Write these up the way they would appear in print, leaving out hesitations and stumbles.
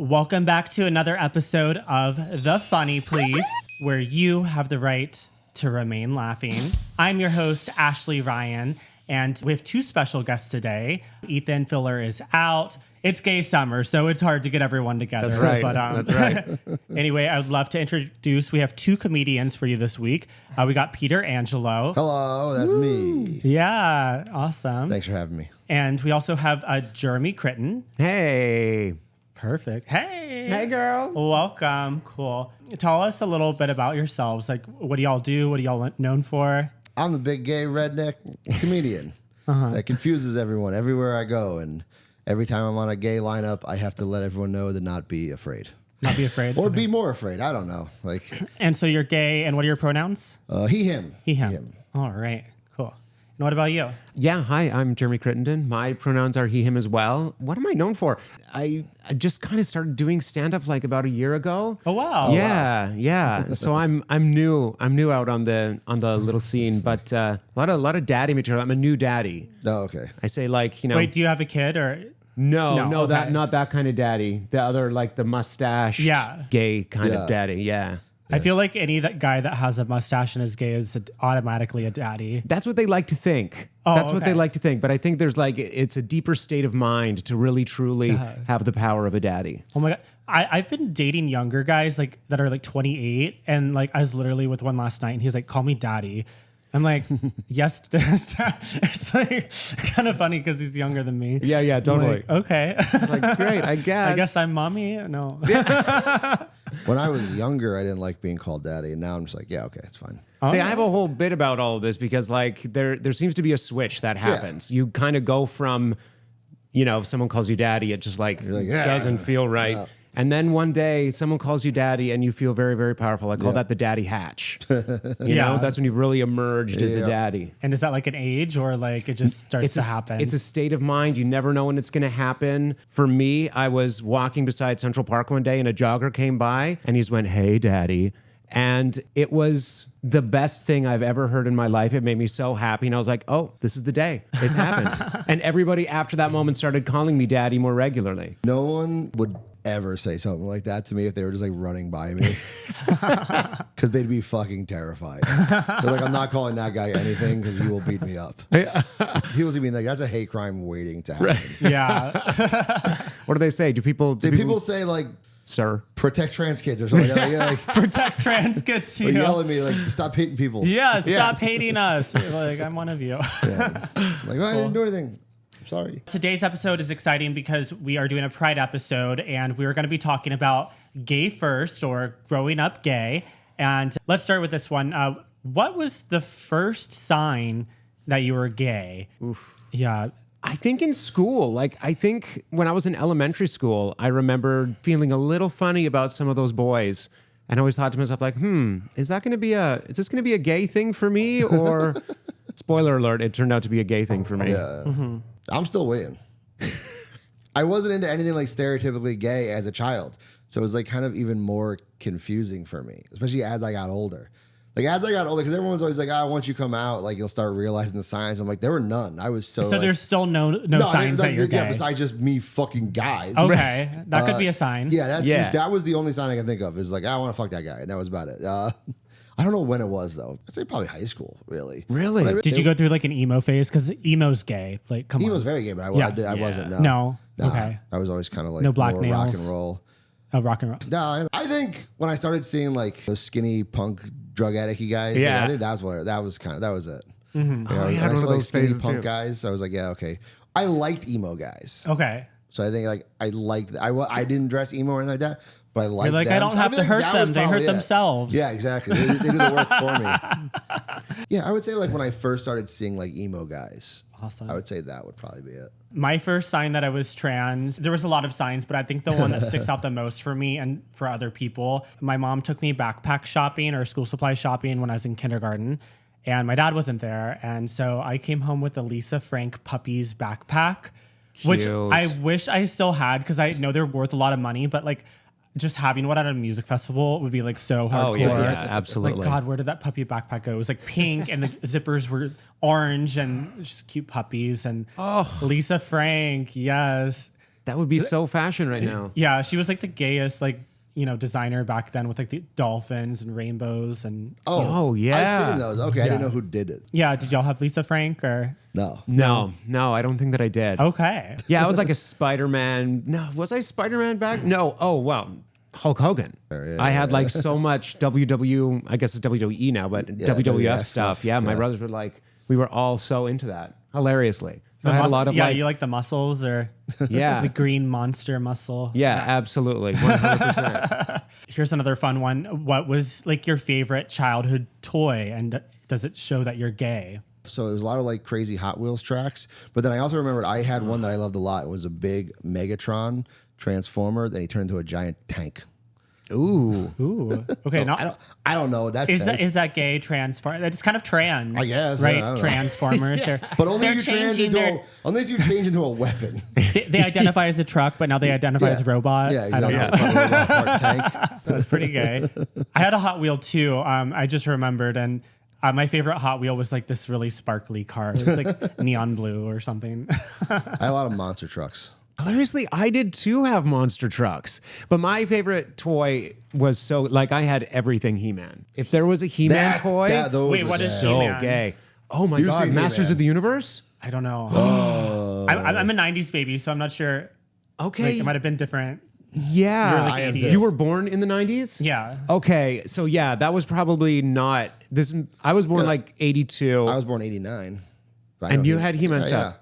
Welcome back to another episode of The Funny Please, where you have the right to remain laughing. I'm your host, Ashley Ryan, and we have two special guests today. Ethan Filler is out. It's gay summer, so it's hard to get everyone together. That's right. But, That's right. Anyway, I would love to introduce, we have two comedians for you this week. We got Peter Angelo. Hello, that's me. Yeah, awesome. Thanks for having me. And we also have Jeremy Crittenden. Hey. Perfect. Hey. Hey, girl. Welcome. Cool. Tell us a little bit about yourselves. Like, what do y'all do? What are y'all known for? I'm the big gay redneck comedian that confuses everyone everywhere I go. And every time I'm on a gay lineup, I have to let everyone know to not be afraid. Not be afraid. Or be more afraid. I don't know. Like, And so you're gay, and what are your pronouns? he, him. He, him. All right. Cool. And what about you? Yeah, hi, I'm Jeremy Crittenden. My pronouns are he, him as well. What am I known for? I just kind of started doing stand-up like about a year ago. Oh, wow. Yeah. So I'm new out on the little scene, but a lot of daddy material. I'm a new daddy. Oh, okay. I say like, you know. Wait, do you have a kid or? No, okay. that not that kind of daddy. The other like the mustached, gay kind of daddy. Yeah. I feel like that guy that has a mustache and is gay is automatically a daddy. That's what they like to think. Oh, That's what okay. they like to think. But I think there's like, it's a deeper state of mind to really, truly have the power of a daddy. Oh my God. I've been dating younger guys like that are like 28, and like I was literally with one last night and he's like, call me daddy. I'm like, yes. It's like kind of funny because he's younger than me. Yeah, I'm totally. like, okay. Like, great, I guess. I guess I'm mommy. No. When I was younger, I didn't like being called daddy. And now I'm just like, yeah, okay, it's fine. See, I have a whole bit about all of this because like there seems to be a switch that happens. You kind of go from, you know, if someone calls you daddy, it just like, doesn't feel right. Yeah. And then one day someone calls you daddy and you feel very, very powerful. I call that the daddy hatch. You know, that's when you've really emerged as a daddy. And is that like an age or like it just starts to happen? It's a state of mind. You never know when it's going to happen. For me, I was walking beside Central Park one day and a jogger came by and he's went, hey, daddy. And it was the best thing I've ever heard in my life. It made me so happy. And I was like, oh, this is the day. It's happened. And everybody after that moment started calling me daddy more regularly. No one would ever say something like that to me if they were just like running by me. Because they'd be fucking terrified. They're like, I'm not calling that guy anything because he will beat me up. He was being like, that's a hate crime waiting to happen. Right. Yeah. What do they say? Do people say like, sir, protect trans kids or something like Protect trans kids or too. yell at me like, stop hating people. Yeah, stop hating us. Like, I'm one of you. Yeah. Like, oh, I didn't do anything. I'm sorry. Today's episode is exciting because we are doing a Pride episode and we're going to be talking about gay first or growing up gay. And let's start with this one. What was the first sign that you were gay? Oof. Yeah. I think in school, like I think when I was in elementary school, I remember feeling a little funny about some of those boys. And I always thought to myself like, is this going to be a gay thing for me? Or spoiler alert, it turned out to be a gay thing for me. Yeah. Mm-hmm. I'm still waiting. I wasn't into anything like stereotypically gay as a child. So it was like kind of even more confusing for me, especially as I got older. Like as I got older, because everyone's always like, once you come out, like you'll start realizing the signs. I'm like, there were none. I was so there's still no signs that you're gay. Yeah, besides just me fucking guys. Okay. That could be a sign. Yeah, that was the only sign I can think of is like, I want to fuck that guy. And that was about it. I don't know when it was though. I'd say probably high school, really. Really? Did you go through like an emo phase? Because emo's gay. Like, come on. Emo's very gay, but I wasn't. No. Nah, Okay. I was always kind of like No black more nails. rock and roll. Oh, rock and roll. No, I think when I started seeing like those skinny punk drug addict guys, Yeah. I think that was it. Mm-hmm. You know, I when had I one saw of like those skinny phases punk too. guys, I was like, yeah, okay. I liked emo guys, Okay. so I think like I didn't dress emo or anything like that, but I liked You're like, them. I don't So have to think hurt that them. was They hurt probably it. themselves. Yeah, exactly. They do the work for me. Yeah, I would say like when I first started seeing like emo guys, Awesome. I would say that would probably be it. My first sign that I was trans, there was a lot of signs, but I think the one that sticks out the most for me and for other people, my mom took me backpack shopping or school supply shopping when I was in kindergarten, and my dad wasn't there. And so I came home with a Lisa Frank Puppies backpack, which Cute. I wish I still had because I know they're worth a lot of money, but like just having one at a music festival would be like so hardcore. Oh, yeah, absolutely. Like, God, where did that puppy backpack go? It was like pink and the zippers were orange and just cute puppies and Lisa Frank. Yes. That would be so fashion right now. Yeah, she was like the gayest, like, designer back then with like the dolphins and rainbows and Oh, yeah. I've seen those. Okay, I didn't know who did it. yeah. Did y'all have Lisa Frank or? No, I don't think that I did. Okay. Yeah, I was like a Spider-Man. No, was I Spider-Man back? No. Oh, well, Hulk Hogan. I had like so much WW, I guess it's WWE now, but WWF stuff. Yeah, my brothers were like, we were all so into that, hilariously. So I had a lot of you like the muscles or the green monster muscle. Yeah, absolutely. 100%. Here's another fun one. What was like your favorite childhood toy, and does it show that you're gay? So it was a lot of like crazy Hot Wheels tracks. But then I also remembered I had one that I loved a lot. It was a big Megatron Transformer. Then he turned into a giant tank. Ooh. Okay. So I don't know what that says. Is that gay transform? It's kind of trans. I guess, right? I don't know. Transformers. But only if you change into a weapon. They identify as a truck, but now they identify as a robot. Yeah, exactly. I don't know. Part robot, part tank. That's pretty gay. I had a Hot Wheel too. I just remembered, and my favorite Hot Wheel was like this really sparkly car. It was like neon blue or something. I had a lot of monster trucks. Hilariously, I did too have monster trucks, but my favorite toy was I had everything He-Man. If there was a He-Man toy, Wait, what is so He-Man? gay. Oh my God, Masters He-Man. of the Universe? I don't know. I'm a 90s baby, so I'm not sure. Okay. Like, it might have been different. Yeah. You were like I am 80s. too. You were born in the 90s? Yeah. Okay, so yeah, that was probably not this. I was born like 82. I was born 89. And you had He-Man stuff. Yeah.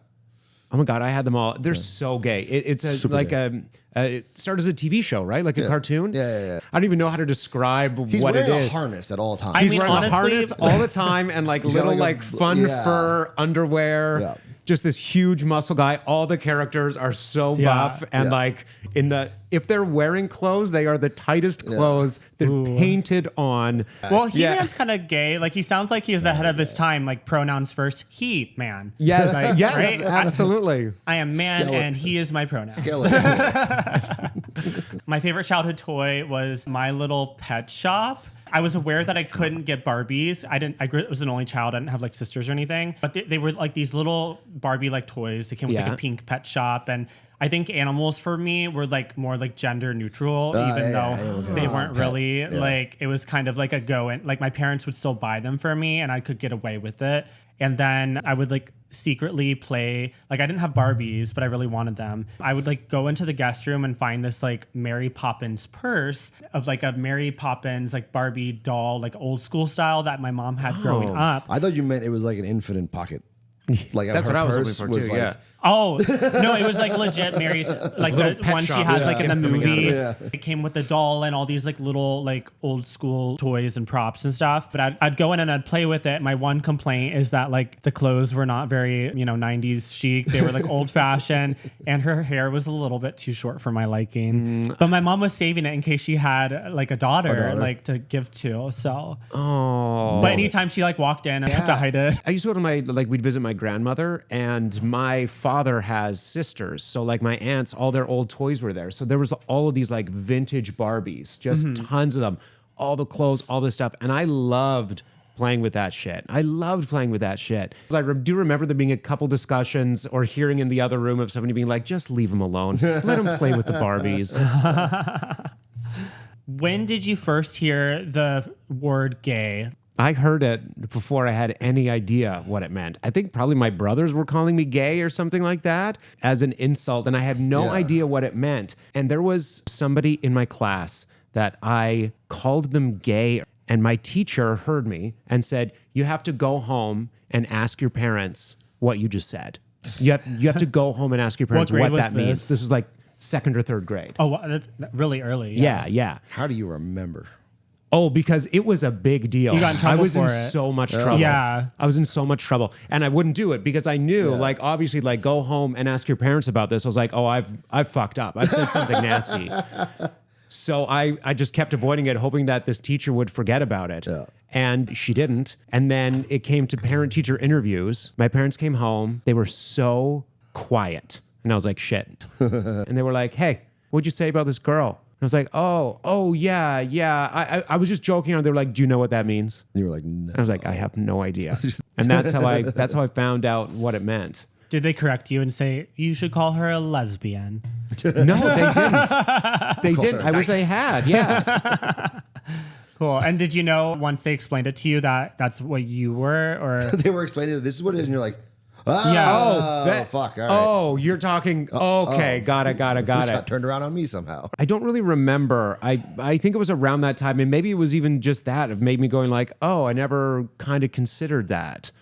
Oh my God, I had them all. They're so gay. It's it started as a TV show, right? Like a cartoon? Yeah. I don't even know how to describe He's what it wearing a is. harness at all times. I He's mean, wearing honestly, a harness all the time and like little got fun yeah. fur underwear. Yeah. Just this huge muscle guy. All the characters are so Yeah. buff and like if they're wearing clothes, they are the tightest clothes. They're painted on. Well, He-Man's kind of gay. Like, he sounds like he's ahead of his time. Like, pronouns first. He, man. Yes, Like, yes, right? absolutely. I am man, Skeleton. and he is my pronoun. Skeleton. My favorite childhood toy was My Little Pet Shop. I was aware that I couldn't get Barbies. I was an only child. I didn't have like sisters or anything. But they were like these little Barbie like toys. They came with like a pink pet shop. And I think animals for me were like more like gender neutral, even though they weren't really like, it was kind of like a go. And like my parents would still buy them for me and I could get away with it. And then I would like secretly play, like I didn't have Barbies, but I really wanted them. I would like go into the guest room and find this like Mary Poppins purse of like a Mary Poppins like Barbie doll, like old school style that my mom had growing up. I thought you meant it was like an infinite pocket. Like That's her what I was purse hoping for too, like, yeah. Oh, no, it was like legit Mary's, like little the pet one she shop has with like in the stuff coming out of movie. it. Yeah. It came with the doll and all these like little like old school toys and props and stuff. But I'd go in and I'd play with it. My one complaint is that like the clothes were not very, 90s chic. They were like old fashioned and her hair was a little bit too short for my liking. But my mom was saving it in case she had like a daughter like to give to. So, but anytime she like walked in, I'd have to hide it. I used to go to we'd visit my grandmother, and my father has sisters. So like my aunts, all their old toys were there. So there was all of these like vintage Barbies, just tons of them, all the clothes, all this stuff. And I loved playing with that shit. I do remember there being a couple discussions or hearing in the other room of somebody being like, just leave them alone. Let them play with the Barbies. When did you first hear the word gay? I heard it before I had any idea what it meant. I think probably my brothers were calling me gay or something like that as an insult, and I had no idea what it meant. And there was somebody in my class that I called them gay, and my teacher heard me and said, you have to go home and ask your parents what you just said. You have to go home and ask your parents grade what was that means. This was like 2nd or 3rd grade. Oh, wow, that's really early. Yeah. How do you remember? Oh, because it was a big deal. You got in trouble I was for in it. so much trouble. Yeah. I was in so much trouble. And I wouldn't do it because I knew, like, obviously, like, go home and ask your parents about this. I was like, oh, I've fucked up. I've said something nasty. So I just kept avoiding it, hoping that this teacher would forget about it. Yeah. And she didn't. And then it came to parent-teacher interviews. My parents came home. They were so quiet. And I was like, shit. And they were like, hey, what'd you say about this girl? And I was like, oh, yeah. I was just joking. And they were like, do you know what that means? And you were like, no. I was like, I have no idea. And that's how I found out what it meant. Did they correct you and say you should call her a lesbian? No, they didn't. They didn't. I wish they had. Yeah. Cool. And did you know once they explained it to you that that's what you were, or They were explaining that this is what it is, and you're like, oh, Yeah. fuck. All right. Oh, you're talking. Okay, got it. This got turned around on me somehow. I don't really remember. I think it was around that time, and maybe it was even just that. It made me going like, oh, I never kind of considered that.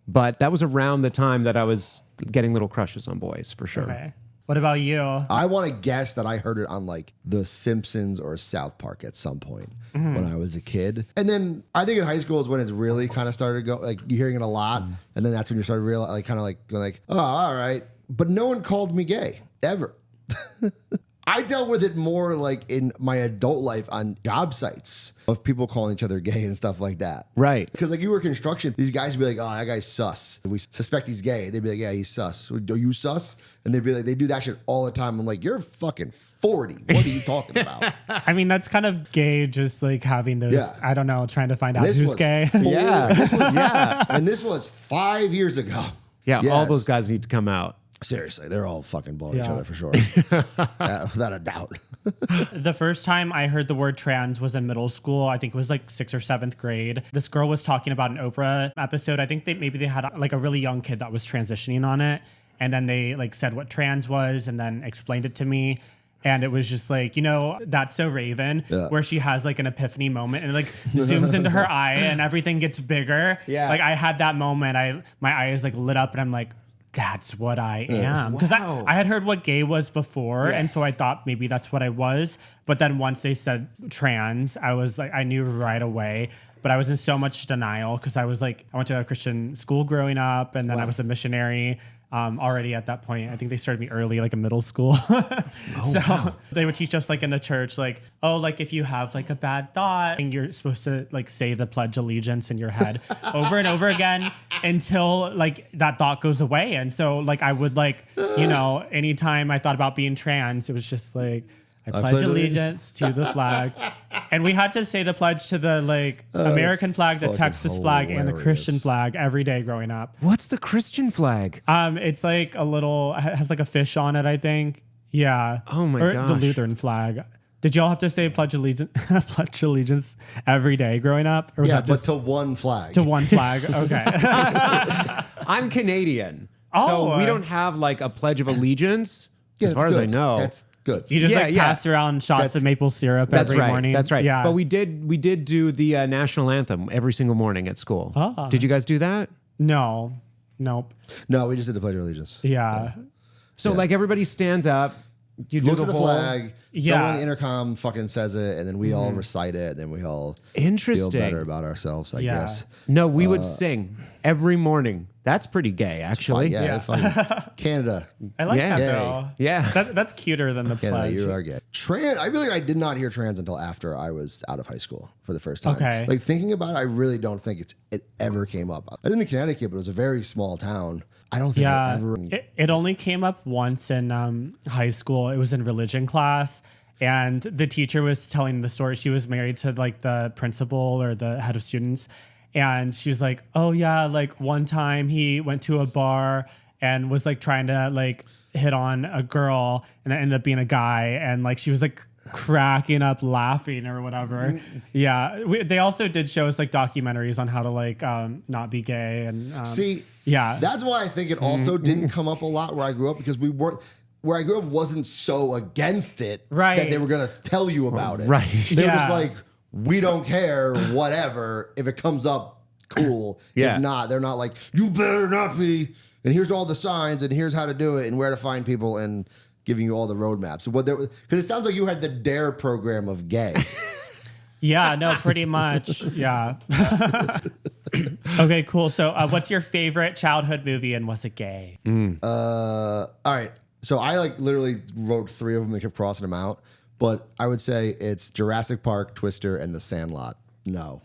But that was around the time that I was getting little crushes on boys, for sure. okay. What about you? I want to guess that I heard it on like The Simpsons or South Park at some point when I was a kid. And then I think in high school is when it's really kind of started to go, like you're hearing it a lot. And then that's when you started realizing, like, kind of like going like, oh, all right. But no one called me gay ever. I dealt with it more like in my adult life on job sites of people calling each other gay and stuff like that. Right. Because like you were construction, these guys would be like, oh, that guy's sus. We suspect he's gay. They'd be like, yeah, he's sus. Are you sus? And they'd be like, they do that shit all the time. I'm like, you're fucking 40. What are you talking about? I mean, that's kind of gay, just like having those, Yeah. I don't know, trying to find out This who's was gay. Yeah. This was, Yeah. and this was 5 years ago. Yeah. All Yes. those guys need to come out. Seriously, they're all fucking blowing each Yeah. other for sure. Without a doubt. The first time I heard the word trans was in middle school. I think it was like 6th or 7th grade. This girl was talking about an Oprah episode. I think maybe they had like a really young kid that was transitioning on it. And then they like said what trans was and then explained it to me. And it was just like, you know, That's So Raven, Yeah. where she has like an epiphany moment and it like zooms into her eye and everything gets bigger. Yeah. Like I had that moment. My eyes like lit up and I'm like, that's what I am. Because Wow. I had heard what gay was before. And so I thought maybe that's what I was. But then once they said trans, I was like, I knew right away. But I was in so much denial because I was like, I went to a Christian school growing up and then I was a missionary. Already at that point, I think they started me early, like in middle school. They would teach us like in the church, like, oh, like if you have like a bad thought and you're supposed to like say the pledge allegiance in your head over and over again until like that thought goes away. And so like I would like, you know, anytime I thought about being trans, it was just like, I pledge allegiance to the flag. And we had to say the pledge to the like American flag, the fucking Texas flag, and the Christian hilarious. flag every day growing up. What's the Christian flag? It's like a little, has like a fish on it, I think. Yeah. Oh my or the gosh. Lutheran flag. Did y'all have to say pledge allegiance every day growing up? Or was Yeah, that but just to one flag. to one flag? Okay. I'm Canadian. Oh. So we don't have like a Pledge of Allegiance, Yeah, as that's far as I good. know. That's good. You just Yeah, like yeah. pass around shots That's- of maple syrup That's every right. morning. That's right. Yeah. But we did do the national anthem every single morning at school. Ah. Did you guys do that? No. Nope. No, we just did the Pledge of Allegiance. Yeah. So like everybody stands up. You do Looks at the whole- flag. Yeah. Someone on the intercom fucking says it, and then we all recite it, and then we all Interesting. feel better about ourselves, I Yeah. guess. No, we would sing every morning. That's pretty gay, actually. Yeah, Yeah. fucking Canada. I like Yeah. that Yay. though. Yeah. That's cuter than the Canada, pledge. you are gay. Trans. I really, I did not hear trans until after I was out of high school for the first time. Okay. Like thinking about it, I really don't think it ever came up. I was in Connecticut, but it was a very small town. I don't think I Yeah, ever. it only came up once in high school. It was in religion class, and the teacher was telling the story. She was married to like the principal or the head of students, and she was like, "Oh yeah, like one time he went to a bar and was like trying to like hit on a girl, and it ended up being a guy, and like she was like." Cracking up laughing or whatever. Yeah, they also did show us like documentaries on how to like not be gay and See, yeah. that's why I think it also didn't come up a lot where I grew up because we weren't. Where I grew up wasn't so against it Right. that they were going to tell you about it. Right. They were Yeah. just like, we don't care, whatever. If it comes up, cool. Yeah. If not, they're not like, you better not be. And here's all the signs, and here's how to do it, and where to find people, and giving you all the roadmaps. Because it sounds like you had the DARE program of gay. Yeah, no, pretty much. Yeah. Okay, cool. So, what's your favorite childhood movie and was it gay? All right. So I like literally wrote 3 of them and kept crossing them out. But I would say it's Jurassic Park, Twister, and The Sandlot. No.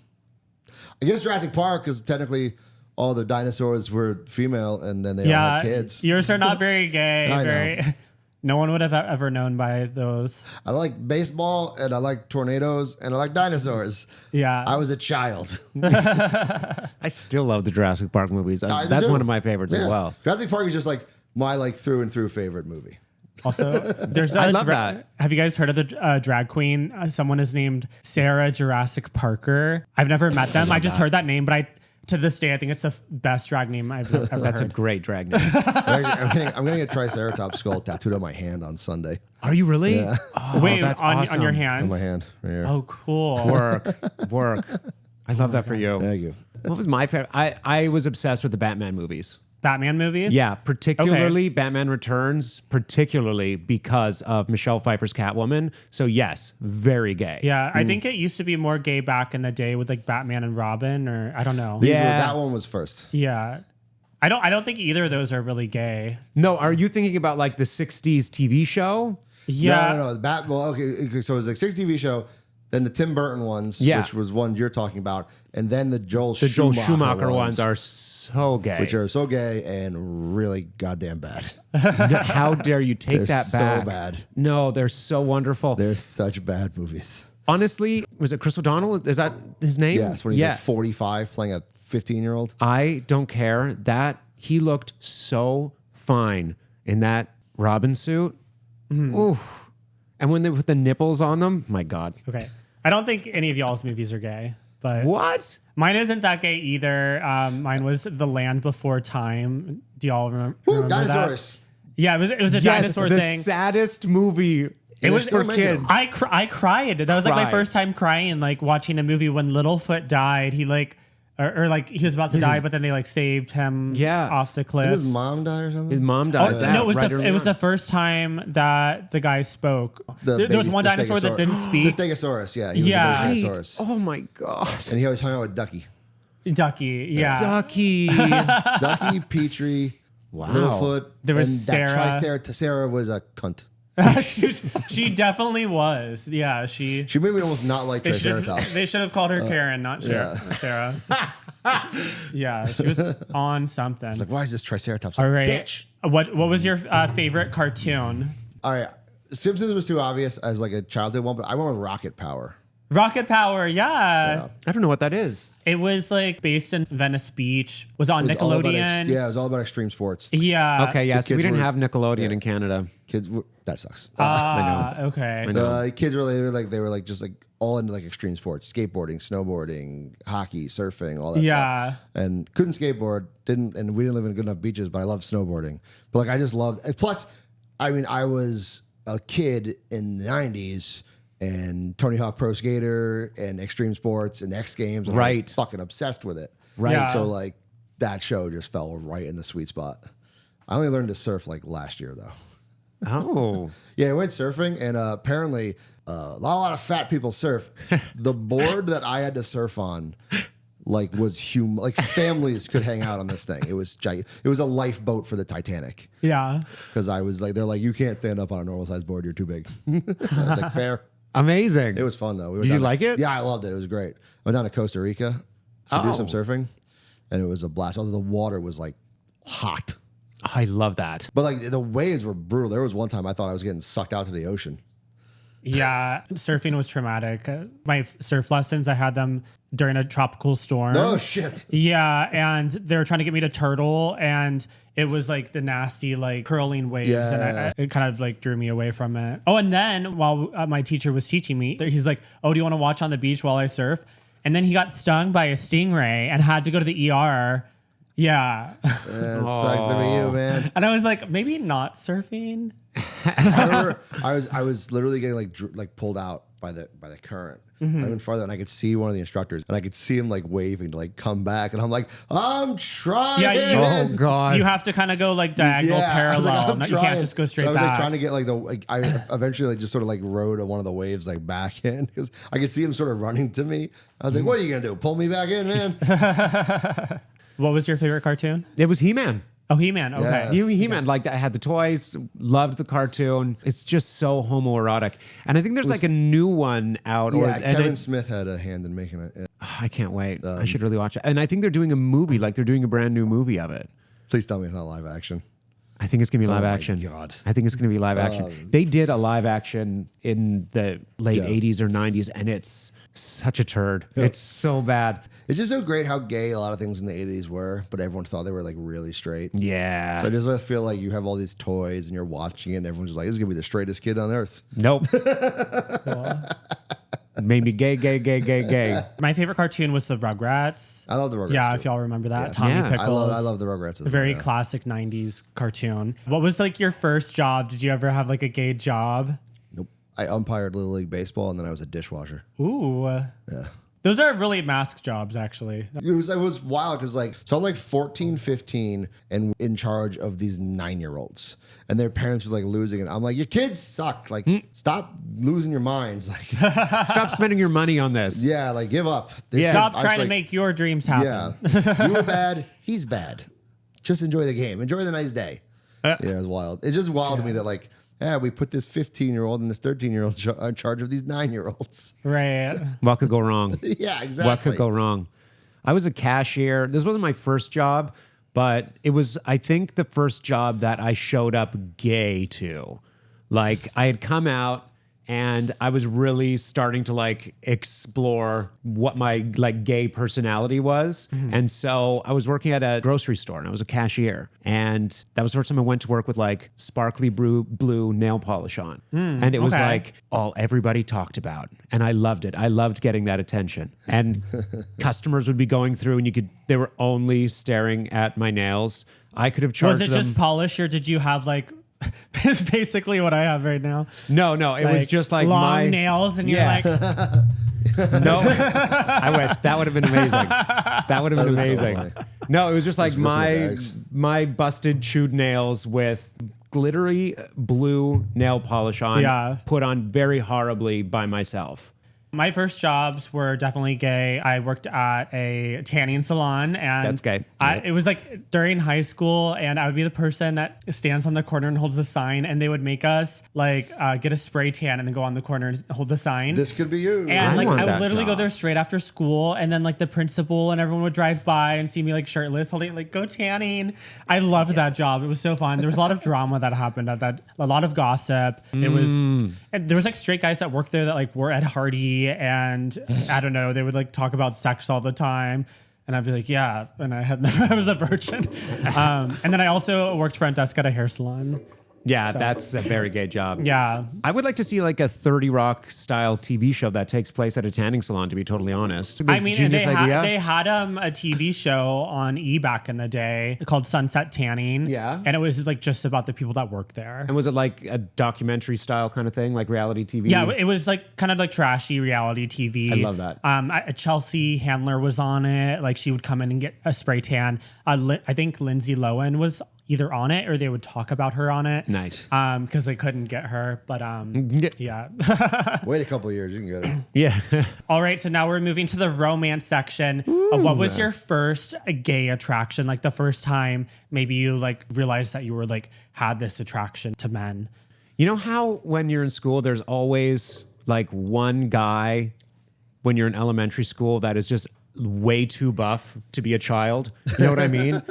I guess Jurassic Park because technically all the dinosaurs were female and then they all Yeah, had kids. yours are not very gay. I know. Very. No one would have ever known by those. I like baseball and I like tornadoes and I like dinosaurs. Yeah. I was a child. I still love the Jurassic Park movies. I That's do. one of my favorites as Yeah. well. Jurassic Park is just like my like through and through favorite movie. Also, there's a I love that. Have you guys heard of the drag queen? Someone is named Sarah Jurassic Parker. I've never met them. I just heard that name, but to this day, I think it's the best drag name I've ever That's a heard. great drag name. I'm gonna get Triceratops skull tattooed on my hand on Sunday. Are you really? Yeah. Oh, Wait, that's on awesome. your hand? On my hand. Right here. Oh, cool. Work. I love that for you. Thank you. What was my favorite? I was obsessed with the Batman movies. Batman movies? Yeah, particularly Batman Returns, particularly because of Michelle Pfeiffer's Catwoman. So yes, very gay. Yeah, I think it used to be more gay back in the day with like Batman and Robin, or I don't know. That one was first. Yeah. I don't think either of those are really gay. No, are you thinking about like the 60s TV show? Yeah. No. Well, okay. So it was like 6 TV show, then the Tim Burton ones, Yeah. which was one you're talking about, and then the Joel Schumacher ones are so gay. which are so gay and really goddamn bad. How dare you take They're that so back? bad. No, they're so wonderful. They're such bad movies. Honestly, was it Chris O'Donnell? Is that his name? Yes, when he's like 45 playing a 15-year-old. I don't care that he looked so fine in that Robin suit. Ooh. And when they put the nipples on them, my God. Okay. I don't think any of y'all's movies are gay, but What? mine isn't that gay either. Mine was The Land Before Time. Do y'all remember Dinosaurs. that? Yeah, it was a dinosaur the thing. saddest movie. It was still for making kids. them. I cried. That was like my Cried. first time crying, like watching a movie when Littlefoot died. He like, or like he was about to die, but then they like saved him off the cliff. Did his mom die or something? His mom dies. No, it was right the early it was on. the first time that the guy spoke. There was baby- one the dinosaur that stegosaurus. didn't speak. The Stegosaurus, yeah. He was Yeah. a baby Right. Stegosaurus. Oh my God. And he always hung out with Ducky. Ducky, yeah. Ducky. Ducky, Petrie, Littlefoot. There was and Sarah. Sarah was a cunt. she definitely was. Yeah, she She made me almost not like they should Triceratops. they should have called her Karen, not Sarah. Yeah, she was on something. It's like, why is this Triceratops? All right. Bitch. What was your favorite cartoon? All right. Simpsons was too obvious as like a childhood one, but I went with Rocket Power. Rocket Power, yeah. I don't know what that is. It was like based in Venice Beach. Was on It was all about Nickelodeon. it was all about extreme sports. Yeah. Okay, yeah. So we kids didn't were- have Nickelodeon in Canada. That sucks. Okay. The kids were they were just like all into like extreme sports, skateboarding, snowboarding, hockey, surfing, all that Yeah. stuff. And couldn't skateboard, and we didn't live in good enough beaches, but I loved snowboarding. But like I just loved, and plus, I mean, I was a kid in the 90s and Tony Hawk Pro Skater and extreme sports and X Games, and I Right. was fucking obsessed with it. Right. Yeah. So like that show just fell right in the sweet spot. I only learned to surf like last year though. Oh. Yeah, I went surfing, and apparently a lot of fat people surf. The board that I had to surf on, like, was like families could hang out on this thing. It was giant. It was a lifeboat for the Titanic. Yeah. Because I was like, they're like, you can't stand up on a normal sized board. You're too big. I was like, fair. Amazing. It was fun though. Did you like it? Yeah, I loved it. It was great. I went down to Costa Rica to do some surfing, and it was a blast. Although the water was like hot. I love that. But like the waves were brutal. There was one time I thought I was getting sucked out to the ocean. Yeah. Surfing was traumatic. My surf lessons, I had them during a tropical storm. Oh shit. Yeah, and they were trying to get me to turtle, and it was like the nasty, like curling waves, and it kind of like drew me away from it. Oh, and then while my teacher was teaching me, he's like, "Oh, do you want to watch on the beach while I surf?" And then he got stung by a stingray and had to go to the ER. Yeah, It sucks to be you, man. and I was like, maybe not surfing. I remember I was literally getting like pulled out by the current. Mm-hmm. I went farther, and I could see one of the instructors, and I could see him like waving to like come back, and I'm like, I'm trying. Yeah, Oh God. You have to kind of go like diagonal, I was like, parallel. I'm You trying. can't just go straight So I was back. like trying to get like I eventually like just sort of like rode one of the waves like back in because I could see him sort of running to me. I was like, what are you gonna do? Pull me back in, man? What was your favorite cartoon? It was He-Man. Oh, He-Man. Okay. Yeah. He-Man, like I had the toys, loved the cartoon. It's just so homoerotic. And I think there's like a new one out. Yeah, and Kevin Smith had a hand in making it. Yeah. I can't wait. I should really watch it. And I think they're doing a movie, like they're doing a brand new movie of it. Please tell me it's not live action. I think it's gonna be live my action. God. I think it's gonna be live action. They did a live action in the late 80s or 90s, and it's such a turd. It's so bad. It's just so great how gay a lot of things in the 80s were, but everyone thought they were like really straight. Yeah. So I just feel like you have all these toys and you're watching it and everyone's just like, this is going to be the straightest kid on earth. Nope. Made me gay. My favorite cartoon was the Rugrats. I love the Rugrats. Yeah, too. if y'all remember that. Yeah. Tommy Yeah. Pickles. I love the Rugrats. As A well, very yeah. classic 90s cartoon. What was like your first job? Did you ever have like a gay job? Nope. I umpired Little League Baseball and then I was a dishwasher. Ooh. Yeah. Those are really mask jobs, actually. It was wild because so I'm like 14, 15 and in charge of these 9-year-olds and their parents were like losing it. I'm like, your kids suck. Like, stop losing your minds. Like, Stop spending your money on this. yeah, like give up. Stop trying to make your dreams happen. Yeah, you were bad. He's bad. Just enjoy the game. Enjoy the nice day. Yeah, it was wild. It's just wild to me that like, yeah, we put this 15-year-old and this 13-year-old in charge of these 9-year-olds. Right. What could go wrong? Yeah, exactly. What could go wrong? I was a cashier. This wasn't my first job, but it was, I think, the first job that I showed up gay to. Like, I had come out and I was really starting to like explore what my like gay personality was. And so I was working at a grocery store and I was a cashier. And that was the first time I went to work with like sparkly blue nail polish on. And it was okay. like all everybody talked about. And I loved it. I loved getting that attention. And customers would be going through and they were only staring at my nails. I could have charged Was it them. just polish or did you have like basically what I have right now? No, it was just like long my nails and you're Yeah. like, No, I wish that would have been amazing. That would have been That would've been so amazing. funny. No, it was just like ripping the my bags. my busted chewed nails with glittery blue nail polish on, Yeah. put on very horribly by myself. my first jobs were definitely gay. I worked at a tanning salon, and That's gay. It was like during high school, and I would be the person that stands on the corner and holds the sign, and they would make us like get a spray tan and then go on the corner and hold the sign. This could be you. And like want I would that literally go job. there straight after school, and then like the principal and everyone would drive by and see me like shirtless, holding like go tanning. I loved that job. It was so fun. There was a lot of drama that happened at that, a lot of gossip. It was, and there was like straight guys that worked there that like were Ed Hardy, and I don't know, they would like talk about sex all the time. And I'd be like, yeah. And I had never, I was a virgin. And then I also worked front desk at a hair salon. Yeah, that's a very gay job. Yeah. I would like to see like a 30 Rock style TV show that takes place at a tanning salon, to be totally honest. I mean, and Genius idea. they had a TV show on E! Back in the day called Sunset Tanning. Yeah. And it was like just about the people that work there. And was it like a documentary style kind of thing, like reality TV? Yeah, it was like kind of like trashy reality TV. I love that. Chelsea Handler was on it. Like she would come in and get a spray tan. I think Lindsay Lohan was either on it or they would talk about her on it. Nice. Because they couldn't get her. But yeah. Wait a couple of years, you can get it. Yeah. All right, so now we're moving to the romance section. What was your first gay attraction? Like the first time maybe you like realized that you were like had this attraction to men. You know how when you're in school, there's always like one guy when you're in elementary school that is just way too buff to be a child. You know what I mean?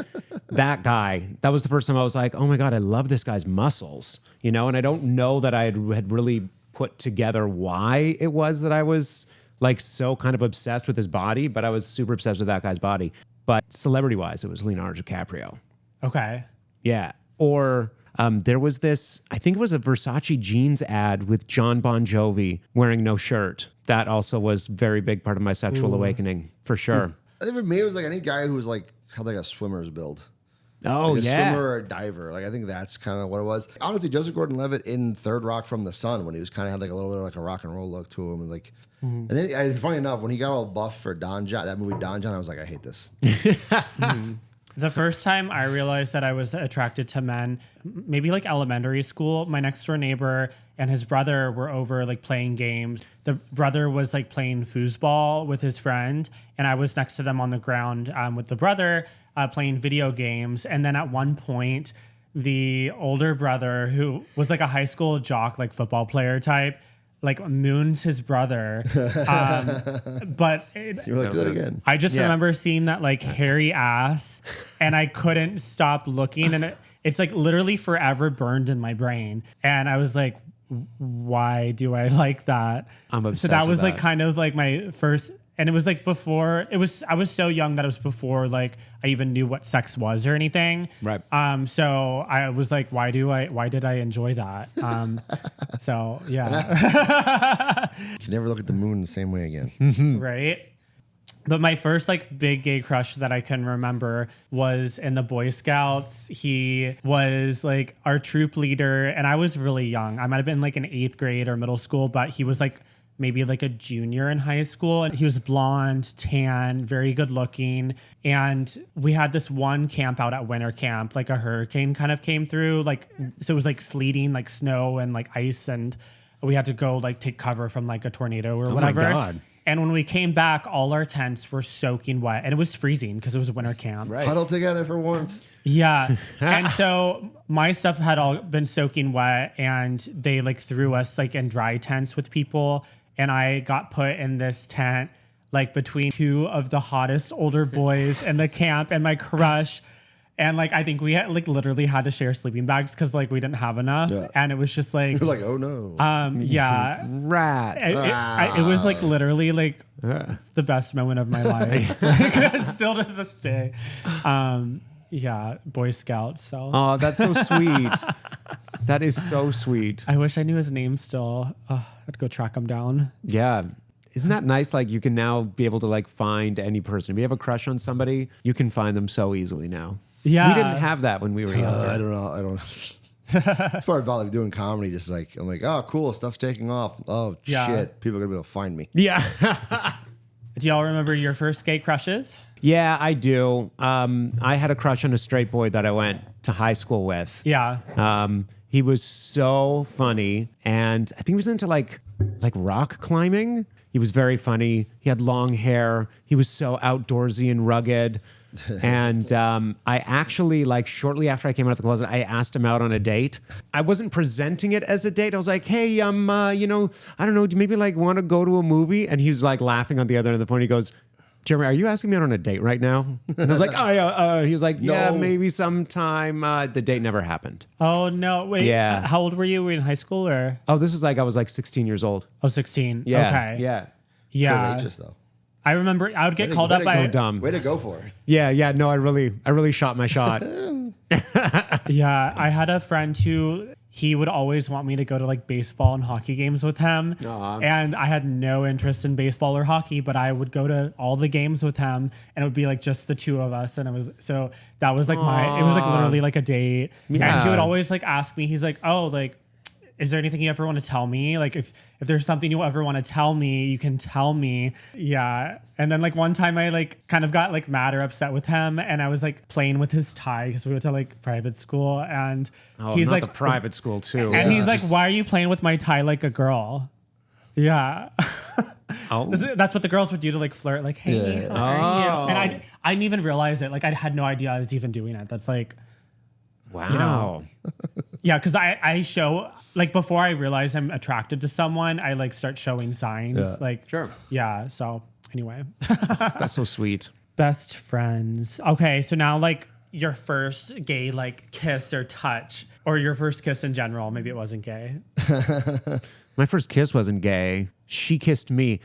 That guy, that was the first time I was like, oh my God, I love this guy's muscles, you know? And I don't know that I had really put together why it was that I was like so kind of obsessed with his body, but I was super obsessed with that guy's body. But celebrity wise, it was Leonardo DiCaprio. Okay. Yeah. Or there was this, I think it was a Versace jeans ad with John Bon Jovi wearing no shirt. That also was a very big part of my sexual awakening, for sure. I think for me, it was like any guy who was like had like a swimmer's build. Oh, Like a yeah. swimmer or a diver. Like I think that's kind of what it was. Honestly, Joseph Gordon-Levitt in Third Rock from the Sun when he was kind of had like a little bit of like a rock and roll look to him, and like, and then funny enough, when he got all buff for Don John, that movie Don John, I was like, I hate this. The first time I realized that I was attracted to men, maybe like elementary school, my next door neighbor and his brother were over like playing games. The brother was like playing foosball with his friend, and I was next to them on the ground with the brother playing video games. And then at one point, the older brother, who was like a high school jock, like football player type, like moons his brother. But You're like, do it again. I just Yeah. remember seeing that like hairy ass, and I couldn't stop looking, and it's like literally forever burned in my brain. And I was like, why do I like that? I'm obsessed So that with was like that. kind of like my first, and it was like before I was so young that it was before like I even knew what sex was or anything. Right. So I was like, why did I enjoy that? So yeah. You can never look at the moon the same way again. Right. But my first like big gay crush that I can remember was in the Boy Scouts. He was like our troop leader, and I was really young. I might have been like in 8th grade or middle school, but he was like maybe like a junior in high school. And he was blonde, tan, very good looking. And we had this one camp out at winter camp, like a hurricane kind of came through. Like, so it was like sleeting, like snow and like ice. And we had to go like take cover from like a tornado or whatever. my God. And when we came back, all our tents were soaking wet, and it was freezing because it was winter camp. Right. Huddle together for warmth. Yeah. And so my stuff had all been soaking wet, and they like threw us like in dry tents with people. And I got put in this tent like between two of the hottest older boys in the camp and my crush. And like I think we had like literally had to share sleeping bags because like we didn't have enough. Yeah. And it was just like You're like, oh no. yeah. Rats. It was like literally like the best moment of my life. Like, still to this day. Yeah, Boy Scouts. So Oh, that's so sweet. That is so sweet. I wish I knew his name still. I'd go track him down. Yeah. Isn't that nice? Like you can now be able to like find any person. If you have a crush on somebody, you can find them so easily now. Yeah. We didn't have that when we were younger. I don't know. It's part about like doing comedy. Just like I'm like, oh, cool, stuff's taking off. Oh Yeah. shit, people are gonna be able to find me. Yeah. Do y'all remember your first gay crushes? Yeah, I do. I had a crush on a straight boy that I went to high school with. Yeah. He was so funny, and I think he was into like rock climbing. He was very funny. He had long hair. He was so outdoorsy and rugged. And I actually, like, shortly after I came out of the closet, I asked him out on a date. I wasn't presenting it as a date. I was like, hey, you know, I don't know, do you maybe like want to go to a movie? And he was like laughing on the other end of the phone. He goes, Jeremy, are you asking me out on a date right now? And I was like, oh, yeah. He was like, yeah, No. maybe sometime. The date never happened. Oh no! Wait. Yeah. How old were you? Were you in high school or? Oh, this was like, I was like 16 years old. Oh, 16. Yeah. Okay. Yeah. Yeah. Courageous though. I remember I would get called up way to by. So dumb. Way to go for it. Yeah. No, I really shot my shot. Yeah, I had a friend who he would always want me to go to like baseball and hockey games with him. Aw. And I had no interest in baseball or hockey, but I would go to all the games with him and it would be like just the two of us. And it was so that was like it was like literally like a date. And he Yeah. would always like ask me, he's like, oh, like, is there anything you ever want to tell me? Like if there's something you ever want to tell me, you can tell me. Yeah. And then like one time I like kind of got like mad or upset with him and I was like playing with his tie because we went to like private school and he's not like the private school too. and he's like, why are you playing with my tie like a girl? Yeah. Oh. That's what the girls would do to like flirt, like, hey, Yeah. how are you? Oh. And I didn't even realize it. Like I had no idea I was even doing it. That's like Wow. yeah, because I show like before I realize I'm attracted to someone, I like start showing signs. Yeah. Like Sure. Yeah. So anyway. That's so sweet. Best friends. Okay, so now like your first gay like kiss or touch, or your first kiss in general. Maybe it wasn't gay. My first kiss wasn't gay. She kissed me.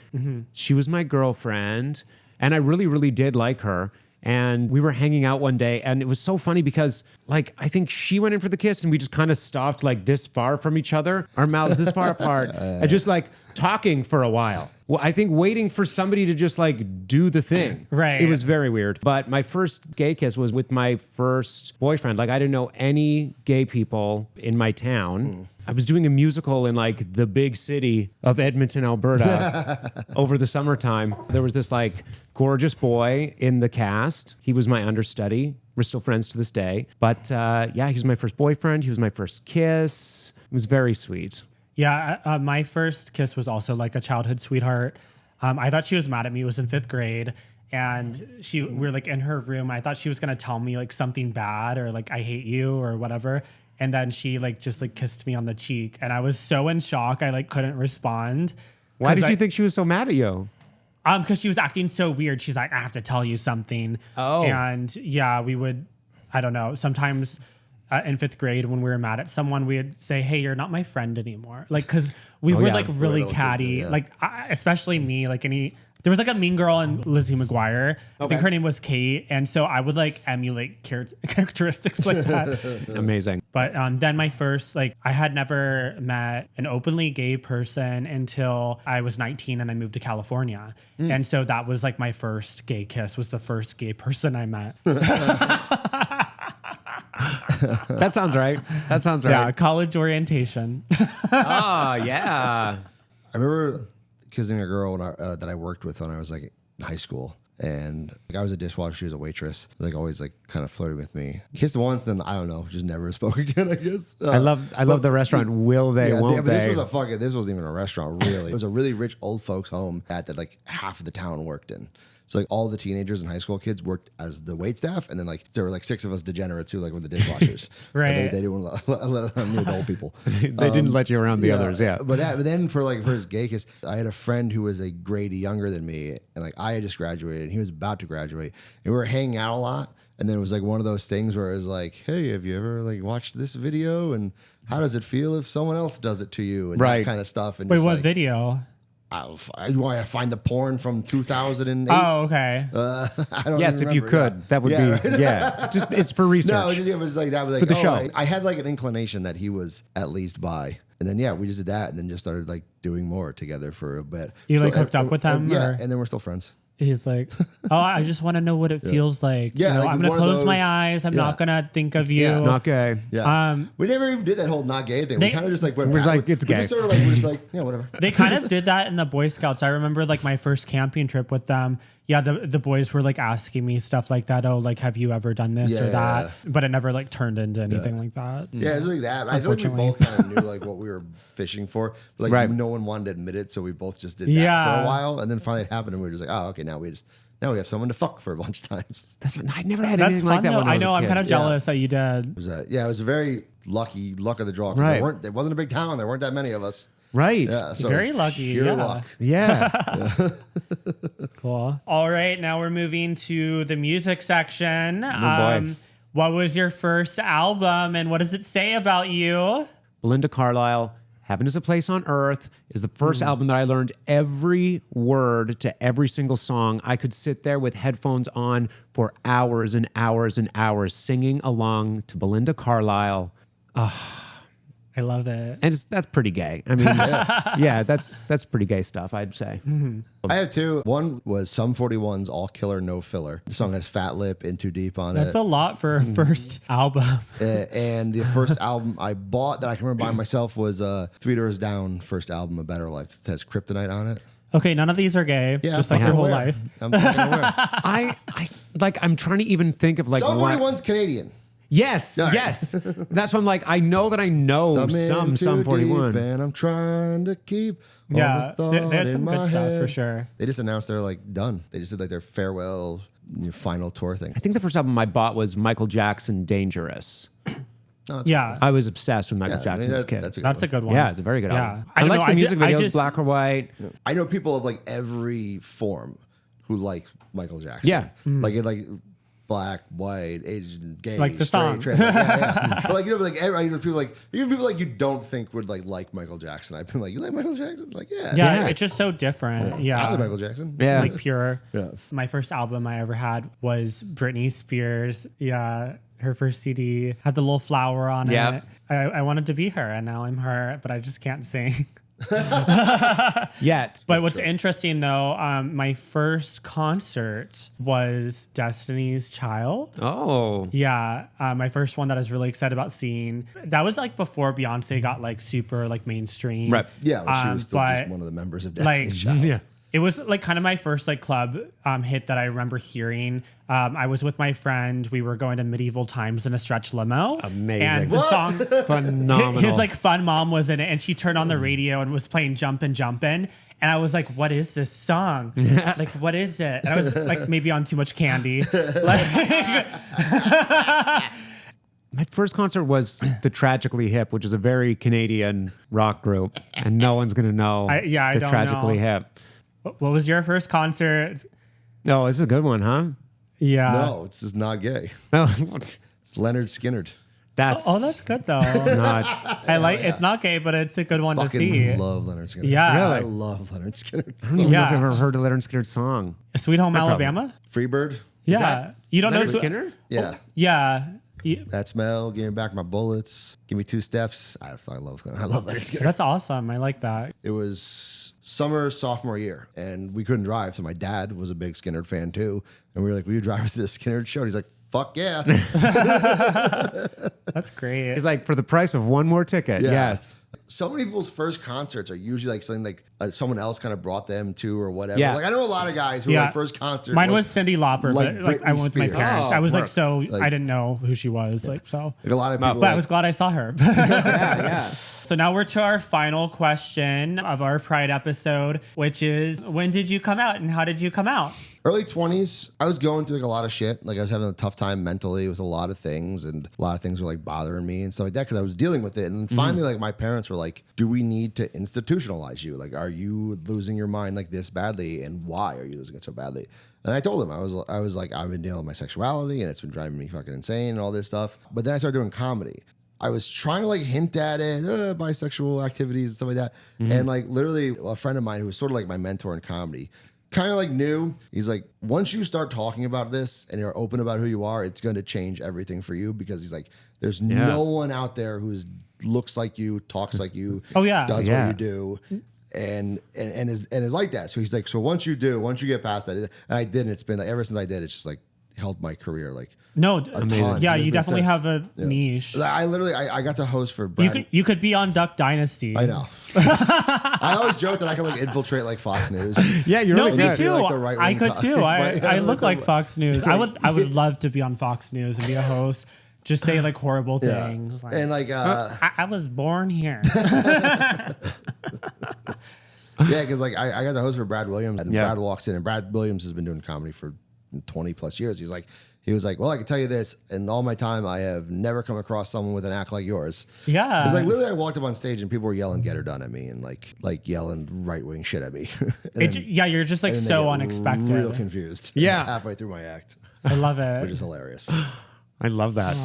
She was my girlfriend, and I really, really did like her. And we were hanging out one day, and it was so funny because, like, I think she went in for the kiss, and we just kind of stopped like this far from each other, our mouths this far apart, and just like talking for a while. Well, I think waiting for somebody to just like do the thing. Right. It was very weird. But my first gay kiss was with my first boyfriend. Like, I didn't know any gay people in my town. I was doing a musical in like the big city of Edmonton, Alberta over the summertime. There was this like gorgeous boy in the cast. He was my understudy. We're still friends to this day. But yeah, he was my first boyfriend. He was my first kiss. It was very sweet. Yeah, my first kiss was also like a childhood sweetheart. I thought she was mad at me. It was in 5th grade. And we were like in her room. I thought she was going to tell me like something bad or like, I hate you or whatever. And then she like just like kissed me on the cheek. And I was so in shock. I like couldn't respond. Why did you think she was so mad at you? Because she was acting so weird. She's like, I have to tell you something. Oh. And yeah, we would, I don't know, sometimes in 5th grade when we were mad at someone, we'd say, "Hey, you're not my friend anymore." Like, because we were yeah. like really Little catty. kids, yeah. Like, especially me. Like there was like a mean girl in Lizzie McGuire. I think her name was Kate, and so I would like emulate characteristics like that. Amazing. But then my first, like, I had never met an openly gay person until I was 19 and I moved to California. And so that was like my first gay kiss, was the first gay person I met. That sounds right. That sounds Yeah, right. college orientation. Oh, yeah. I remember kissing a girl that I worked with when I was like in high school. And like, I was a dishwasher, she was a waitress. Like always like kind of flirting with me. Kissed once, then I don't know, just never spoke again, I guess. I love the restaurant. Will they, won't but they? this wasn't even a restaurant, really. It was a really rich old folks home that like half of the town worked in. So like all the teenagers and high school kids worked as the wait staff, and then like there were like 6 of us degenerates who like were the dishwashers. Right. They didn't want to let them near the old people. They didn't let you around the others, yeah. But then for his gay kiss, I had a friend who was a grade younger than me, and like I had just graduated, and he was about to graduate, and we were hanging out a lot. And then it was like one of those things where it was like, "Hey, have you ever like watched this video? And how does it feel if someone else does it to you?" And Right. that kind of stuff. And Wait, just what like, video? I want to find the porn from 2008. Oh, okay. I don't Yes, even if you remember, could, that would Yeah, be, right. yeah. Just, it's for research. No, it was like that was like For the show. I had like an inclination that he was at least bi, and then we just did that, and then just started like doing more together for a bit. You, like, hooked up with them, Yeah, or- and then we're still friends. He's like, "Oh, I just want to know what it feels like. Yeah, like I'm gonna one of close my those- eyes. I'm not gonna think of you." Yeah. Not gay. Yeah, we never even did that whole not gay thing. They- We kind of just like went. We're back- like, it's we gay. just sort of like we're just like whatever. They kind of did that in the Boy Scouts. I remember like my first camping trip with them. Yeah, the boys were like asking me stuff like that. "Oh, like, have you ever done this or Yeah. that?" But it never like turned into anything like that. Yeah, it was like that. I feel like we both kind of knew like what we were fishing for. But, like Right. no one wanted to admit it, so we both just did that Yeah. for a while, and then finally it happened, and we were just like, "Oh, okay, now we have someone to fuck for a bunch of times." I never had That's anything fun like that though. when I I was know. a I'm kid. kind of jealous that you did. It was it was a very luck of the draw. 'Cause Right. There wasn't a big town. There weren't that many of us. Right. Yeah, so Very lucky, sheer yeah. luck. Yeah. Cool. All right, now we're moving to the music section. boy. What was your first album, and what does it say about you? Belinda Carlisle, Heaven is a Place on Earth, is the first album that I learned every word to every single song. I could sit there with headphones on for hours and hours and hours singing along to Belinda Carlisle. I love it. And that's pretty gay. I mean, yeah, that's pretty gay stuff, I'd say. I have two. One was Sum 41's All Killer No Filler. The song has Fat Lip in Too Deep on That's it. a lot for a first album. And the first album I bought that I can remember buying myself was Three Doors Down, first album, A Better Life. It has Kryptonite on it. Okay, none of these are gay, Yeah, just I'm like your fucking whole aware. life. I'm fucking aware. I'm trying to even think of like Sum what. 41's Canadian. Yes, All right. yes. That's what I'm like. I know that I know In some too 41. deep, and I'm trying to keep all Yeah, the they thought had in some my good stuff for head. sure. They just announced they're like done. They just did like their farewell final tour thing. I think the first album I bought was Michael Jackson, Dangerous. Yeah, I was obsessed with Michael I Jackson mean, as a kid. that's a good one. Yeah, it's a very good Yeah. album. I I don't like know, the I music ju- I videos, just- black or white. I know people of like every form who like Michael Jackson. Yeah. Like black, white, Asian, gay, Like the straight, song. trans. Like, yeah. But like people like even people like you don't think would like Michael Jackson. I've been like, you like Michael Jackson? Like yeah, Yeah. it's just so different. Yeah, I like Michael Jackson. Yeah. like pure. Yeah. My first album I ever had was Britney Spears. Yeah, her first CD had the little flower on Yeah. it. I wanted to be her, and now I'm her, but I just can't sing. Yet. But what's interesting though, my first concert was Destiny's Child. Oh. Yeah, my first one that I was really excited about seeing. That was like before Beyonce got like super like mainstream. Right. Yeah, when she was still but, just one of the members of like, Destiny's Child. Yeah. It was like kind of my first like club hit that I remember hearing. I was with my friend. We were going to medieval times in a stretch limo. Amazing. And the song, Phenomenal. his like fun mom was in it, and she turned on the radio and was playing Jumpin' Jumpin'. And I was like, what is this song? Like, what is it? And I was like, maybe on too much candy. Like, My first concert was the Tragically Hip, which is a very Canadian rock group, and no one's gonna know I the don't Tragically know. Hip. what was your first concert? Oh, it's a good one, huh? Yeah. No, it's just not gay. No. It's Leonard Skinnerd. That's Oh, that's good though. not. I like. It's not gay, but it's a good one to see. Fucking love Leonard Skinner. Yeah. Really? I love Leonard Skinner. I don't even know if Yeah. I've ever heard a Leonard Skinner song. Sweet Home probably- Alabama. Freebird. Yeah, that you don't know Leonard who- Skinner? Yeah. Yeah, That smell, give me back my bullets, give me 2 steps. I fucking love Leonard Skinner. that's awesome. I like that. It was summer sophomore year, and we couldn't drive, so my dad was a big Skinner fan too. And we were like, "Will you drive us to the Skinner show?" And he's like, "Fuck yeah!" That's great. It's like for the price of one more ticket. Yeah. Yes. So many people's first concerts are usually like something like someone else kind of brought them to or whatever. Yeah. Like I know a lot of guys who Yeah. like first concert. Mine was Cyndi Lauper, like but like I Britney went with my Spears. parents. Oh, I was like work. so I didn't know who she was. Like so, like a lot of people. but I like- was glad I saw her. Yeah. So now we're to our final question of our Pride episode, which is when did you come out and how did you come out? early 20s. I was going through like a lot of shit. Like I was having a tough time mentally with a lot of things, and a lot of things were like bothering me and stuff like that because I was dealing with it. And finally, like my parents were like, "Do we need to institutionalize you? Like, are you losing your mind like this badly, and why are you losing it so badly?" And I told them I was like, I've been dealing with my sexuality and it's been driving me fucking insane and all this stuff. But then I started doing comedy. I was trying to like hint at it, bisexual activities and stuff like that. And like literally a friend of mine who was sort of like my mentor in comedy kind of like knew, he's like, once you start talking about this and you're open about who you are, it's going to change everything for you, because he's like, there's no one out there who's looks like you, talks like you, Oh, yeah. does Yeah. what you do. And is like that. So he's like, so once you get past that, and I did, and it's been like, ever since I did, it's just like held my career like No, ton. yeah, It's you been definitely said. have a niche. I literally I got to host for Brad. You could be on Duck Dynasty. I know. I always joke that I can like infiltrate like Fox News. Yeah, you're No, really me good. too. Like the right I wing could co- too. right? I look like Fox News. I would love to be on Fox News and be a host. Just say like horrible Yeah. things. Like, And like I was born here. yeah, because like I got the host for Brad Williams, and Yeah. Brad walks in, and Brad Williams has been doing comedy for 20 plus years. He was like, well, I can tell you this, in all my time, I have never come across someone with an act like yours. Yeah. It's like literally, I walked up on stage and people were yelling "Get her done" at me, and like yelling right wing shit at me. And then- Yeah, you're just like and then they so get unexpected. real confused. Yeah. halfway through my act, I love which it. is hilarious. I love that.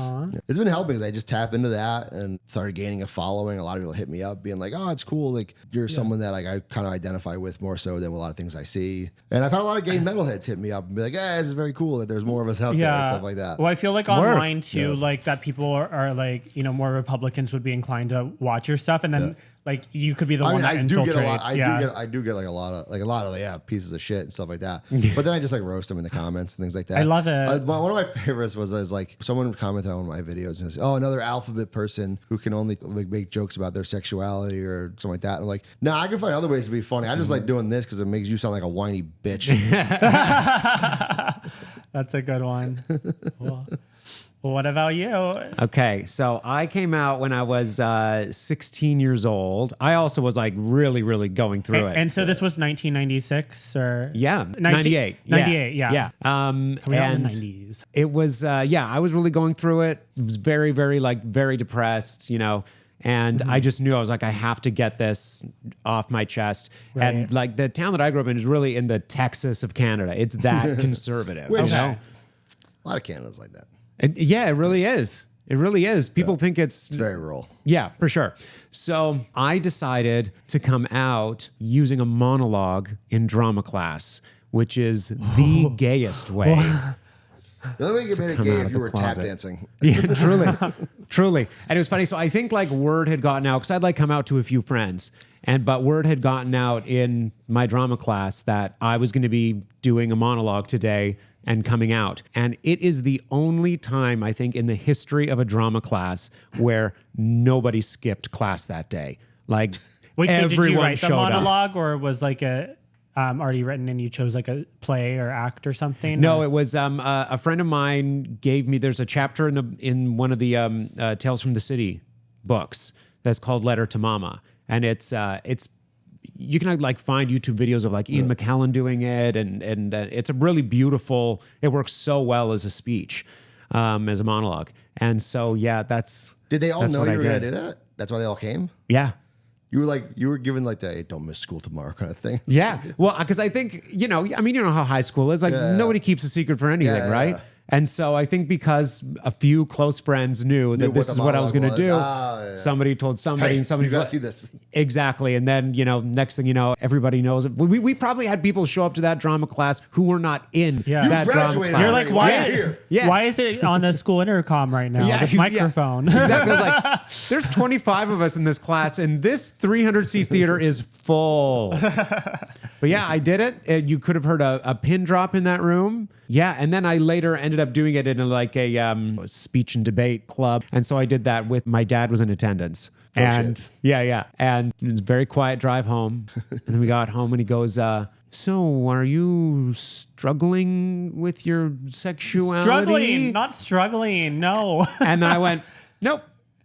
It's been helping because I just tap into that and started gaining a following. A lot of people hit me up being like, "Oh, it's cool. Like you're someone that like I kind of identify with more so than a lot of things I see." And I've had a lot of gay metalheads hit me up and be like, "Hey, this is very cool that there's more of us out there," and stuff like that. Well, I feel like online too, like that people are like, more Republicans would be inclined to watch your stuff, and then like you could be the I one mean, that I do infiltrates. get a lot. Yeah. I do get like a lot of pieces of shit and stuff like that. But then I just like roast them in the comments and things like that. I love it. One of my favorites was like someone commented on one of my videos and says, "Oh, another alphabet person who can only like make jokes about their sexuality or something like that." And I'm like, "No, I can find other ways to be funny. I just like doing this because it makes you sound like a whiny bitch." That's a good one. Well, what about you? Okay, so I came out when I was 16 years old. I also was like really, really going through it. And so this was 1996 or yeah, 98. 98, yeah. Yeah. Coming out in the 90s. It was, I was really going through it. It was very, very, very depressed, and I just knew I was like, I have to get this off my chest. Right. And like the town that I grew up in is really in the Texas of Canada. It's that conservative. Which- you know? A lot of Canada's like that. Yeah, it really is. It really is. People think It's very rural. yeah, for sure. So I decided to come out using a monologue in drama class, which is the gayest way. The only way you could make it come gay out if of you the were closet. tap dancing. Yeah, truly. And it was funny. So I think like word had gotten out because I'd like come out to a few friends, but word had gotten out in my drama class that I was going to be doing a monologue today and coming out. And it is the only time I think in the history of a drama class where nobody skipped class that day. Like Wait, so everyone did you write the showed up. monologue or was like a already written and you chose like a play or act or something? No, or? it was a friend of mine gave me. There's a chapter in one of the Tales from the City books that's called Letter to Mama, and it's you can like find YouTube videos of like Ian McKellen doing it, and it's a really beautiful. It works so well as a speech, as a monologue, and so that's. Did they all that's know what you I were going to did. do that? That's why they all came? Yeah. You were given like the, "Hey, don't miss school tomorrow" kind of thing. Yeah. Well, because I think, you know how high school is. Like, Yeah. nobody keeps a secret for anything, Yeah, right? yeah. And so I think because a few close friends knew that this the is what I was going to monologue do, was. somebody told somebody, Hey, and somebody you gotta see this. Exactly. And then, next thing you know, everybody knows it. We probably had people show up to that drama class who were not in Yeah. that You drama graduated class. You're like, why? Here. Yeah. Why is it on the school intercom right now? Yeah, This yeah. microphone. Exactly. It was like, there's 25 of us in this class, and this 300-seat theater is full. But yeah, I did it. You could have heard a pin drop in that room. Yeah, and then I later ended up doing it in a speech and debate club, and so I did that with my dad was in attendance. And shit. yeah, and it was a very quiet drive home. And then we got home, and he goes, "So, are you struggling with your sexuality?" Struggling, not struggling. No. And then I went, "Nope,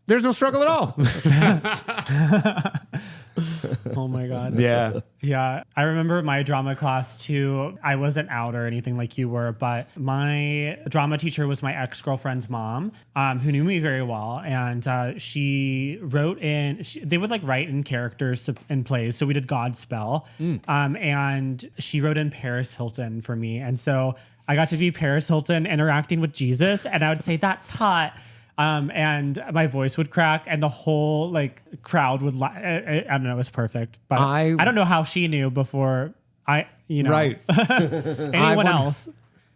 there's no struggle at all." Oh my God. Yeah. Yeah. I remember my drama class too. I wasn't out or anything like you were, but my drama teacher was my ex-girlfriend's mom, who knew me very well. And she wrote they would like write in characters in plays. So we did Godspell. And she wrote in Paris Hilton for me. And so I got to be Paris Hilton interacting with Jesus. And I would say, "That's hot." And my voice would crack, and the whole like crowd would. I don't know. It was perfect, but I don't know how she knew before Right. anyone else.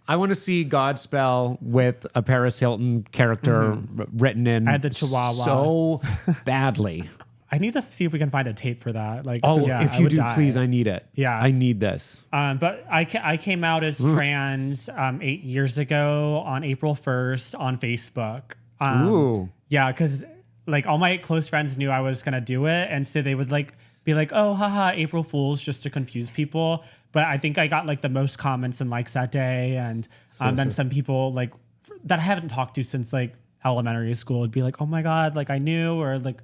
I want to see Godspell with a Paris Hilton character written in I had the Chihuahua. so badly. I need to see if we can find a tape for that. Like, Oh, yeah, if I you would do, die. please, I need it. Yeah. I need this. But I came out as trans 8 years ago on April 1st on Facebook. Ooh. Yeah, because like all my close friends knew I was gonna do it, and so they would like be like, "Oh, haha, April Fools," just to confuse people. But I think I got like the most comments and likes that day, and then some people like that I haven't talked to since like elementary school would be like, "Oh my God, like I knew," or like.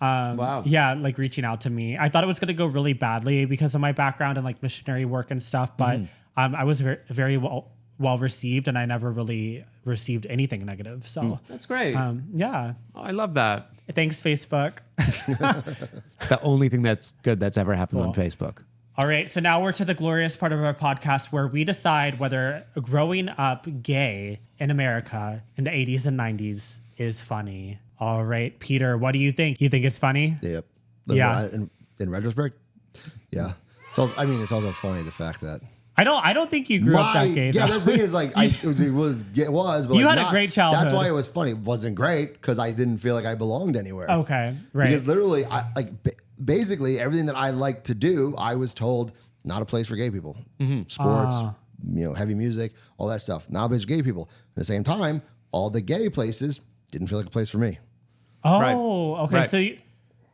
Wow. Yeah, like reaching out to me. I thought it was going to go really badly because of my background and like missionary work and stuff, but I was very, very well received, and I never really received anything negative. So That's great. yeah. Oh, I love that. Thanks, Facebook. It's the only thing that's good that's ever happened on Facebook. All right, so now we're to the glorious part of our podcast where we decide whether growing up gay in America in the 80s and 90s is funny. All right, Peter, what do you think? You think it's funny? Yep. Yeah. In retrospect, yeah. So I mean, it's also funny the fact that I don't think you grew up that gay. yeah. though. That's the thing is like it was, but You like, had a great childhood. That's why it was funny. It wasn't great because I didn't feel like I belonged anywhere. Okay, right. Because literally, basically everything that I like to do, I was told not a place for gay people. Sports, heavy music, all that stuff. Not a place for gay people. At the same time, all the gay places didn't feel like a place for me. Oh, Right. okay. Right. So,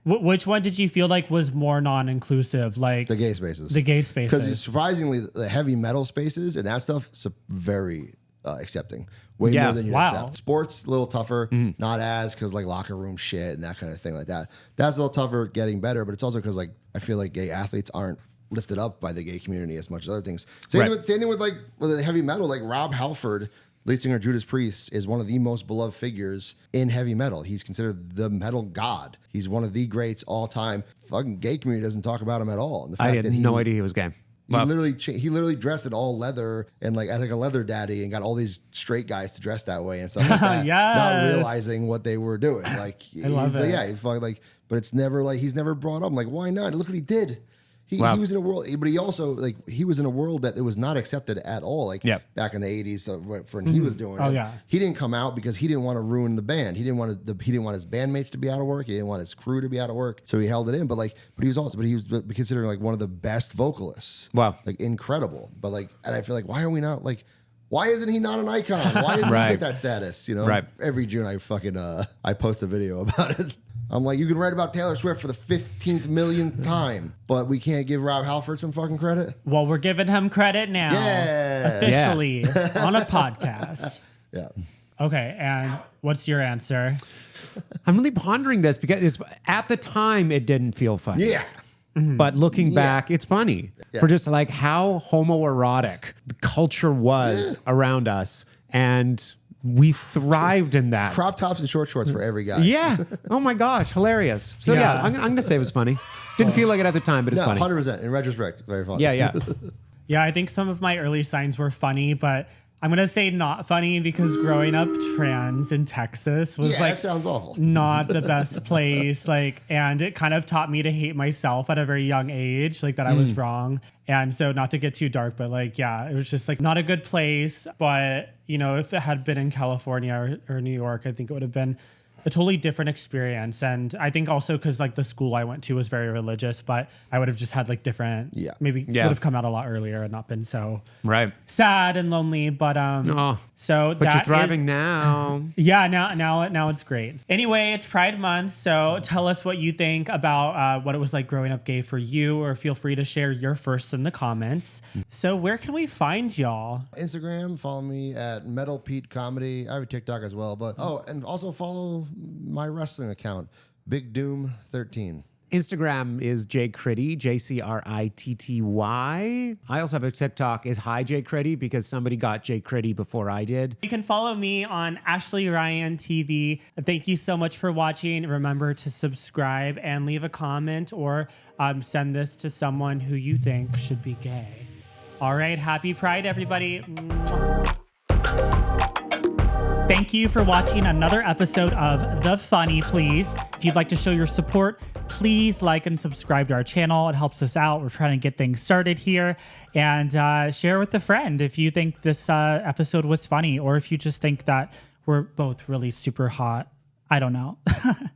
which one did you feel like was more non-inclusive? Like The gay spaces. the gay spaces. Because surprisingly, the heavy metal spaces and that stuff is very accepting. Way Yeah. more than you Wow. accept. Sports, a little tougher, not as because like locker room shit and that kind of thing like that. That's a little tougher, getting better, but it's also because like I feel like gay athletes aren't lifted up by the gay community as much as other things. Same thing with like with the heavy metal, like Rob Halford, lead singer Judas Priest, is one of the most beloved figures in heavy metal. He's considered the metal god. He's one of the greats all time. Fucking gay community doesn't talk about him at all. And the I fact had that no idea he was gay. he literally dressed in all leather and like as like a leather daddy and got all these straight guys to dress that way and stuff like that. Yes. Not realizing what they were doing. Like I love he's it. like, yeah, he's fucking like, but it's never like he's never brought up. I'm like, why not? Look what he did. He was in a world, but he also like he was in a world that it was not accepted at all. Like back in the 80s, so when he was doing it, he didn't come out because he didn't want to ruin the band. He didn't want his bandmates to be out of work. He didn't want his crew to be out of work. So he held it in. But he was considered like one of the best vocalists. Wow, like incredible. But like, and I feel like why are we not like? Why isn't he not an icon? Why doesn't he get that status? You know, every June I fucking I post a video about it. I'm like, you can write about Taylor Swift for the 15th millionth time, but we can't give Rob Halford some fucking credit? Well, we're giving him credit now. Yeah. Officially on a podcast. Yeah. Okay, and what's your answer? I'm really pondering this because at the time it didn't feel funny. Yeah. But looking back, it's funny for just like how homoerotic the culture was around us. And we thrived in that. Crop tops and short shorts for every guy. Yeah. Oh my gosh. Hilarious. So yeah, I'm going to say it was funny. Didn't feel like it at the time, but it's funny. 100%. In retrospect, very funny. Yeah. Yeah, I think some of my early signs were funny, but I'm going to say not funny because growing up trans in Texas was That sounds awful. not the best place. And it kind of taught me to hate myself at a very young age, that I was wrong. And so not to get too dark, but it was just not a good place. But, if it had been in California or New York, I think it would have been a totally different experience. And I think also because the school I went to was very religious, but I would have just had different, would have come out a lot earlier and not been so sad and lonely. But so but you're thriving now. Yeah, now it's great. Anyway, it's Pride Month, so tell us what you think about what it was like growing up gay for you, or feel free to share your first in the comments. So where can we find y'all? Instagram, follow me at Metal Pete Comedy. I have a TikTok as well, but and also follow my wrestling account, Big Doom 13. Instagram is jcritty, JCritty. I also have a TikTok is Hi jcritty because somebody got jcritty before I did. You can follow me on Ashley Ryan TV. Thank you so much for watching. Remember to subscribe and leave a comment, or send this to someone who you think should be gay. All right, happy Pride, everybody. Thank you for watching another episode of The Funny Please. If you'd like to show your support, please like and subscribe to our channel. It helps us out. We're trying to get things started here. And share with a friend if you think this episode was funny, or if you just think that we're both really super hot. I don't know.